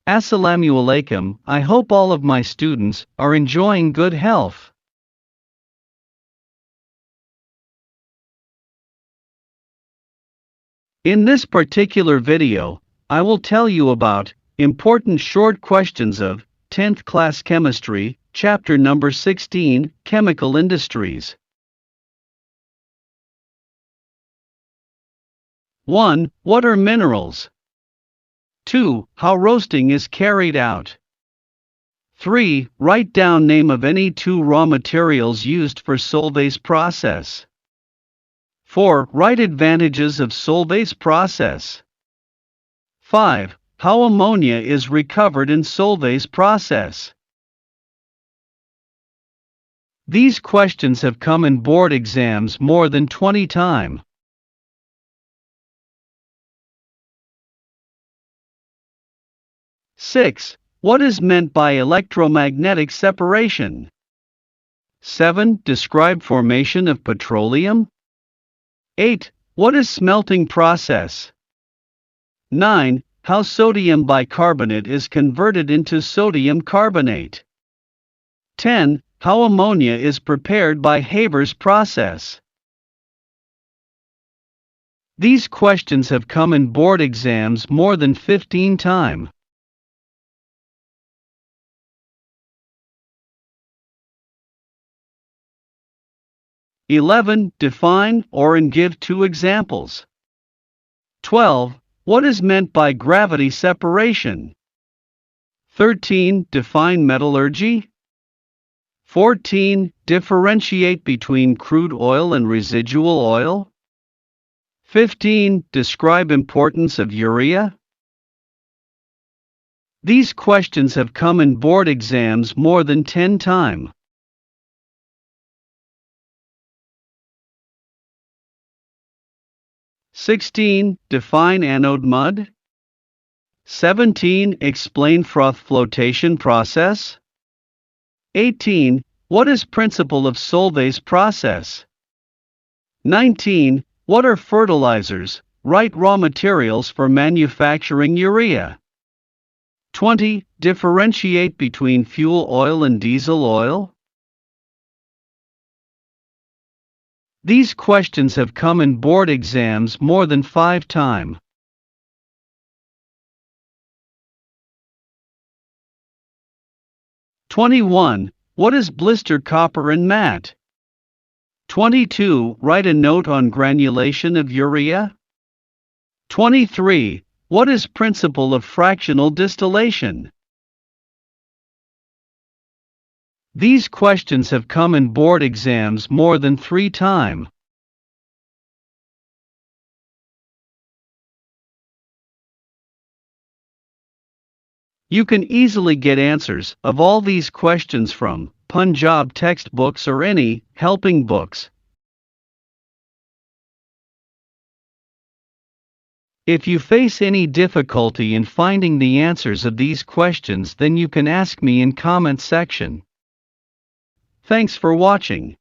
Assalamu alaikum. I hope all of my students are enjoying good health. In this particular video, I will tell you about important short questions of 10th class chemistry, chapter number 16, chemical industries. 1. What are minerals? 2. How roasting is carried out. 3. Write down name of any two raw materials used for Solvays process. 4. Write advantages of Solvays process. 5. How ammonia is recovered in Solvays process. These questions have come in board exams more than 20 times. Six. What is meant by electromagnetic separation? 7. Describe formation of petroleum. 8. What is smelting process? 9. How sodium bicarbonate is converted into sodium carbonate. 10. How ammonia is prepared by Haber's process. These questions have come in board exams more than 15 times. 11. Define or and give two examples. 12. What is meant by gravity separation? 13. Define metallurgy. 14. Differentiate between crude oil and residual oil. 15. Describe importance of urea. These questions have come in board exams more than 10 times. 16. Define anode mud. 17. Explain froth flotation process. 18. What is principle of Solvays process? 19. What are fertilizers? Write raw materials for manufacturing urea. 20. Differentiate between fuel oil and diesel oil. These questions have come in board exams more than 5 times. (21) What is blister copper and matte? 22. Write a note on granulation of urea. 23. What is principle of fractional distillation? These questions have come in board exams more than 3 times. You can easily get answers of all these questions from Punjab textbooks or any helping books. If you face any difficulty in finding the answers of these questions, then you can ask me in comment section. Thanks for watching.